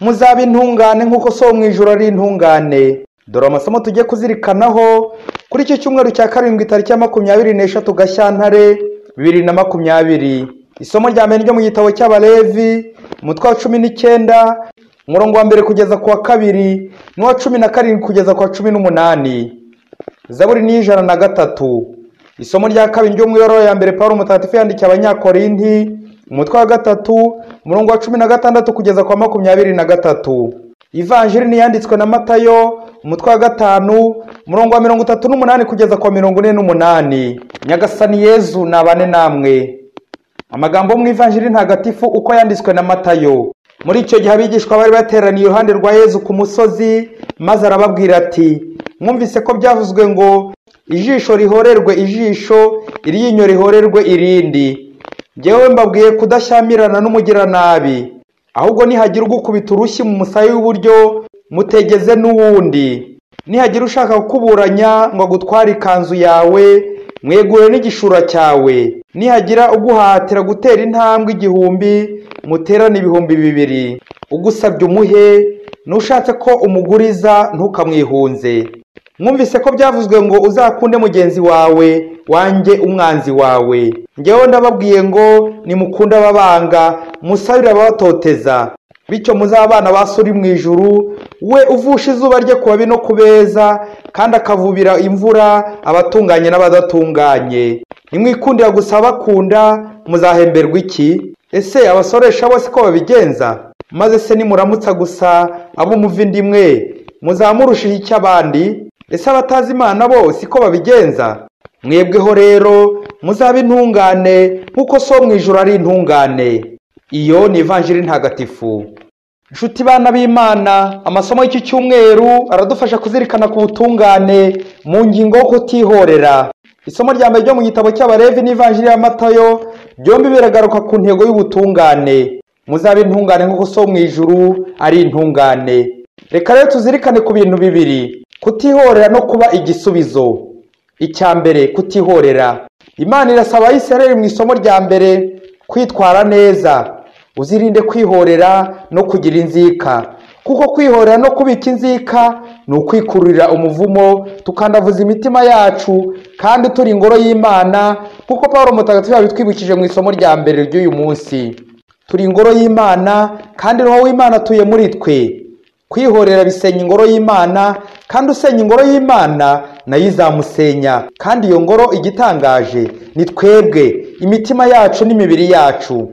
muzabe intungane nk'uko so mu ijuru ari intungane. Dore amasomo tugiye kuzirikanaho kuri iki cyumweru cya 7 tariki ya 23 Gashyantare 2020. Isomo rya mbere ryo mu gitabo cy'Abalevi umutwe wa 19 umurongo wa mbere kugeza ku wa 2 n'uwa 17 kugeza ku wa 18. Zaburi ni 103. Isomo rya kabiri ryo mu wihorera ya mbere Paulo mutagatifu yandikiye Abanyakorinti umutwe wa 3 umurongo wa 16 kugeza ku wa 23. Ivanjiri ni yanditswe na Matayo umutwe wa 5 umurongo wa 38 kugeza ku wa 48. Nyagasani Yezu nabane namwe. Amagambo mu Ivanjiri ntagatifu uko yanditswe na Matayo. Muri icyo gihe abigishwa bari bateraniye iruhande rwa Yezu ku musozi, maze arababwira ati, mwumvise ko byavuzwe ngo ijisho rihorerwe ijisho, iryinyo rihorerwe irindi. Jyewe mbabwiye kudashyamirana n'umugiranabi, ahubwo nihagira ugukubita urushyi mu musaya w'iburyo, mutegeze n'uwundi. Nihagira ushaka kukuburanya ngo agutware ikanzu yawe, mwegure n'igishura cyawe. Nihagira uguhatira gutera intambwe 1000, muterane 2,000. Ugusabye umuhe, nushatse ko umuguriza ntukamwihunze. Mwumvise ko byavuzwe ngo uzakunde mugenzi wawe, wanjye umwanzi wawe. Njyewe ndababwiye ngo nimukunda ababanga, musabire ababatoteza, bityo muzabana ba so uri mu ijuru, we uvusha izuba rye ku babi no kubeza, kandi akavubira imvura abatunganye n'abadatunganye. Nimwikundira gusa bakunda, muzahemberwa iki? Ese abasoresha bose ko babigenza? Maze se nimuramutsa gusa abo muva indimwe, muzamurushiha iki abandi? Ese abatazi Imana bo siko babigenza? Mwebweho rero muzabe intungane nk'uko so mu ijuru ari intungane. Iyo ni Ivanjiri ntagatifu. Nshuti bana b'Imana, amasomo y'iki cyumweru aradufasha kuzirikana ku butungane mu ngingo yo kutihorera. Isomo rya mbere ryo mu gitabo cy'Abalevi n'Ivanjiri ya Matayo byombi biragaruka ku ntego y'ubutungane. Muzabe intungane nk'uko so mu ijuru ari intungane. Reka rero tuzirikane ku bintu bibiri: kutihorera no kuba igisubizo. Icya mbere, kutihorera. Imana irasaba Abisirayeli mu isomo rya mbere kwitwara neza. Uzirinde kwihorera no kugira inzika, kuko kwihorera no kubika inzika ni ukwikururira umuvumo, tukandavuza imitima yacu kandi turi ingoro y'Imana, kuko Paulo mutagatifu yabitwibukije mu isomo rya mbere ry'uyu munsi. Turi ingoro y'Imana kandi Roho w'Imana atuye muri twe. Kwihorera bisenya ingoro y'Imana, kandi usenya ingoro y'Imana nayo izamusenya. Kandi iyo ngoro igitangaje ni twebwe, imitima yacu n'imibiri yacu.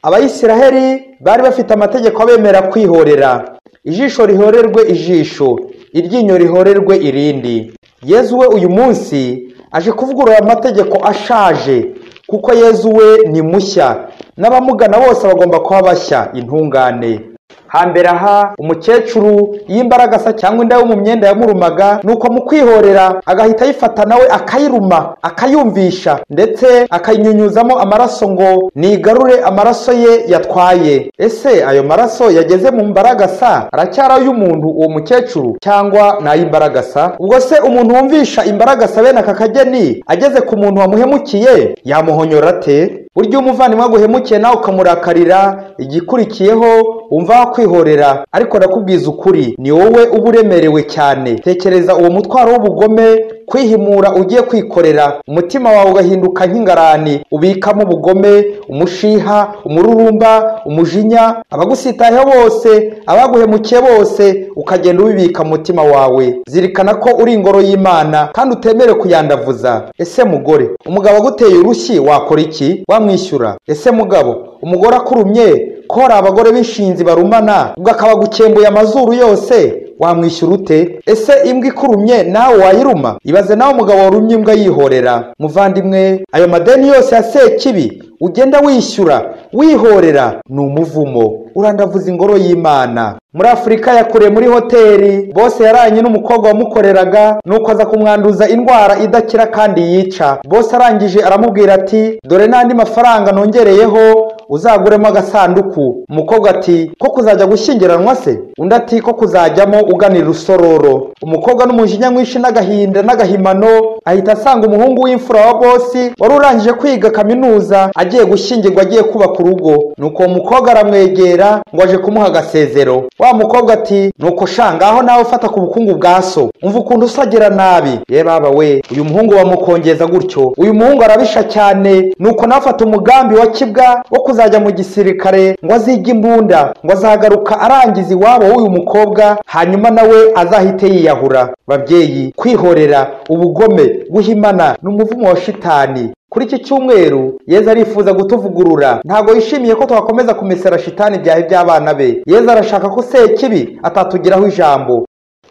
Abayisiraheli bari bafite amategeko abemera kwihorera. Ijisho rihorerwe ijisho, iryinyo rihorerwe irindi. Yezu we uyu munsi aje kuvugurura amategeko ashaje, kuko Yezu we ni mushya, n'abamugana bose bagomba kuba bashya, intungane. Hambere aha umukecuru y'imbaragasa cyangwa inda yo mu myenda yamurumaga, nuko mu kwihorera agahita yifata nawe akayiruma, akayumvisha, ndetse akayinyunyuzamo amaraso ngo nigarure amaraso ye yatwaye. Ese ayo maraso yageze mu mbaragasa aracyari y'umuntu uwo mukecuru cyangwa n'ay'imbaragasa? Ubwo se umuntu wumvisha imbaragasa bene aka kageni ageze ku muntu wamuhemukiye yamuhonyora ate? Buryo umuvandimwe aguhemukiye nawe ukamurakarira, igikurikiyeho umva kwihorera. Ariko ndakubwiza ukuri, ni wowe uba uremerewe cyane. Tekereza uwo mutwaro w'ubugome, kwihimura ugiye kwikorera, umutima wawe ugahinduka nk'ingarani ubikamo ubugome, umushiha, umururumba, umujinya, abagusitayeho bose, abaguhemukiye bose, ukagenda ubibika mu mutima wawe. Zirikana ko uri ingoro y'Imana kandi utemere kuyandavuza. Ese mugore, umugabo aguteye urushyi wakora iki? Wamwishyura? Ese mugabo, umugore akurumye ko hari abagore b'inshinzi barumana, ubwo akaba gukembuye amazuru yose, wamwishyura ute? Ese imbwa ikurumye nawe wayiruma? Ibaze nawe umugabo warumye imbwa yihorera. Muvandimwe, ayo madeni yose ya sekibi ugenda wishyura wihorera ni umuvumo, urandavuza ingoro y'Imana. Muri Afurika yakuriye muri hoteli, bose yaranye n'umukobwa wamukoreraga, nuko aza kumwanduza indwara idakira kandi yica. Bose arangije aramubwira ati, dore n'andi mafaranga nongereyeho, uzaguremo agasanduku. Umukobwa ati ko kuzajya gushyingiranwa se? Undi ati ko kuzajyamo uganira urusororo. Umukobwa n'umujinya mwinshi n'agahinda n'agahimano ahita asanga umuhungu w'imfura wa bosi wari urangije kwiga kaminuza agiye gushyingirwa, agiye kubaka urugo. Nuko uwo mukobwa aramwegera ngo aje kumuha agasezero. Wa mukobwa ati nuko shanga aho nawe ufata ku bukungu bwa so, umva ukuntu usagira nabi. Ye baba we, uyu muhungu bamukongeza gutyo. Uyu muhungu arabisha cyane, nuko nawe afata umugambi wa kibwa wo kuzajya mu gisirikare ngo azige imbunda, ngo azagaruka arangiza iwabo w'uyu mukobwa, hanyuma nawe azahite yiyahura. Babyeyi, kwihorera, ubugome, guhimana n'umuvumo wa shitani. Kuri iki cyumweru Yezu arifuza gutuvugurura. Ntago yishimiye ko twakomeza kumesera shitani ibyaha by'abana be. Yezu arashaka ko sekibi atatugiraho ijambo.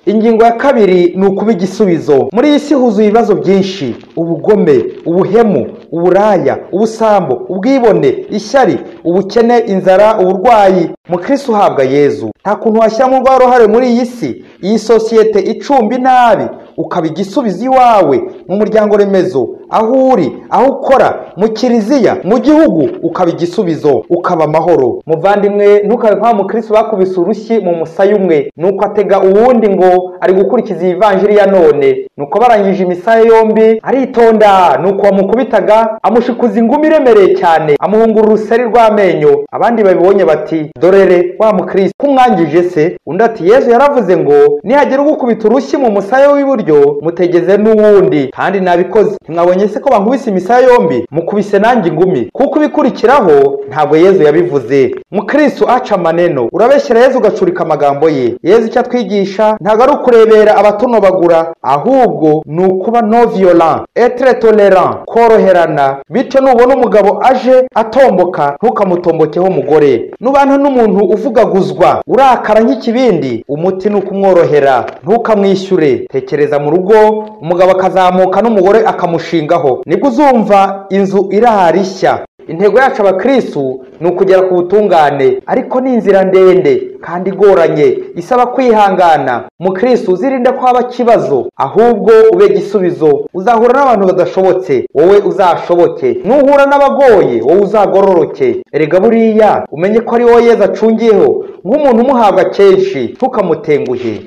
Ingingo ya kabiri ni ukuba igisubizo. Muri iyi si huzuye ibibazo byinshi: ubugome, ubuhemu, uburaya, ubusambo, ubwibone, ishyari, ubukene, inzara, uburwayi. Mukristo uhabwa Yezu nta kuntu washyiramo uruhare muri iyi si, iyi sosiyete icumbi nabi, ukaba igisubizo iwawe, mu muryango remezo, aho uri, aho ukora, mu kiliziya, mu gihugu, ukaba igisubizo, ukaba amahoro. Muvandimwe, ntukabe nka Mukristo bakubise urushyi mu musaya umwe, nuko atega uwundi ngo ari gukurikiza ivanjiri ya none. Nuko barangije imisaya yombi aritonda, nuko wamukubitaga amushikuza ingumi iremereye cyane, amuhungura uruseri rw'amenyo. Abandi babibonye bati dorere wa Mukristo kumwangije se. Undi ati Yezu yaravuze ngo nihagira ugukubita urushyi mu musaya w'iburyo mutegeze n'uwundi, kandi nabikoze. Ntimwabonye se ko bankubise imisaya yombi? Mukubise nanjye ingumi. Kuko ibikurikiraho ntabwo Yezu yabivuze. Mukristo aca amaneno, urabeshyera Yezu ugacurika amagambo ye. Yezu icyo atwigisha ntabwo ari ukurebera abatunobagura, ahubwo ni ukuba no violent, etre tolerant, koroherana. Bityo nubona umugabo aje atomboka ntukamutombokeho umugore. Nubana n'umuntu uvugaguzwa urakara nk'ikibindi, umuti ni ukumworohera, ntukamwishyure. Tekereza mu rugo umugabo akazamuka n'umugore akamushingaho, nibwo uzumva inzu irarishya. Intego yacu abakristo ni ukugera ku butungane, ariko ni inzira ndende kandi igoranye isaba kwihangana. Mukristo uzirinde ko haba kibazo, ahubwo ube gisubizo. Uzahura n'abantu badashobotse, wowe uzashoboke. Nuhura n'abagoye, wowe uzagororoke. Erega buriya umenye ko ari wowe Yezu acungiyeho nk'umuntu umuhabwa kenshi, ntukamutenguhe.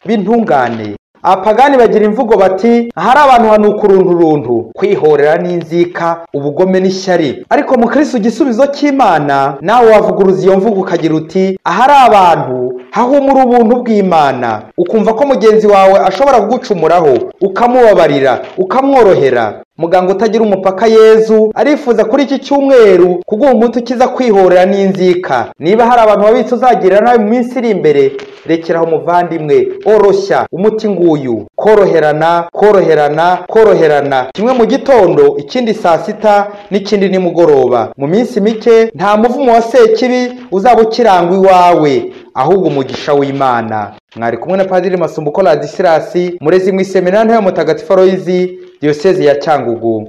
Bintungane. Abapagani bagira imvugo bati ahari abantu hanuka urunturuntu, kwihorera n'inzika, ubugome n'ishyari. Ariko Mukristo igisubizo cy'Imana, nawe wavuguruza iyo mvugo ukagira uti ahari abantu hahumura ubuntu bw'Imana. Ukumva ko mugenzi wawe ashobora kugucumuraho, ukamubabarira, ukamworohera. Muganga utagira umupaka Yezu arifuza kuri iki cyumweru kuguha umuti ukiza kwihorera n'inzika. Niba hari abantu babitse uzagirira nawe mu minsi iri imbere, rekeraho muvandimwe, oroshya umuti nguyu: koroherana, koroherana, koroherana. Kimwe mu gitondo, ikindi saa sita, n'ikindi nimugoroba. Mu minsi mike nta muvumo wa sekibi uzaba ukirangwa iwawe, ahubwo umugisha w'Imana. Mwari kumwe na Padiri Masumbuko Ladislas, murezi mu iseminari ya Mutagatifu Aloyizi, Diyosezi ya Cyangugu.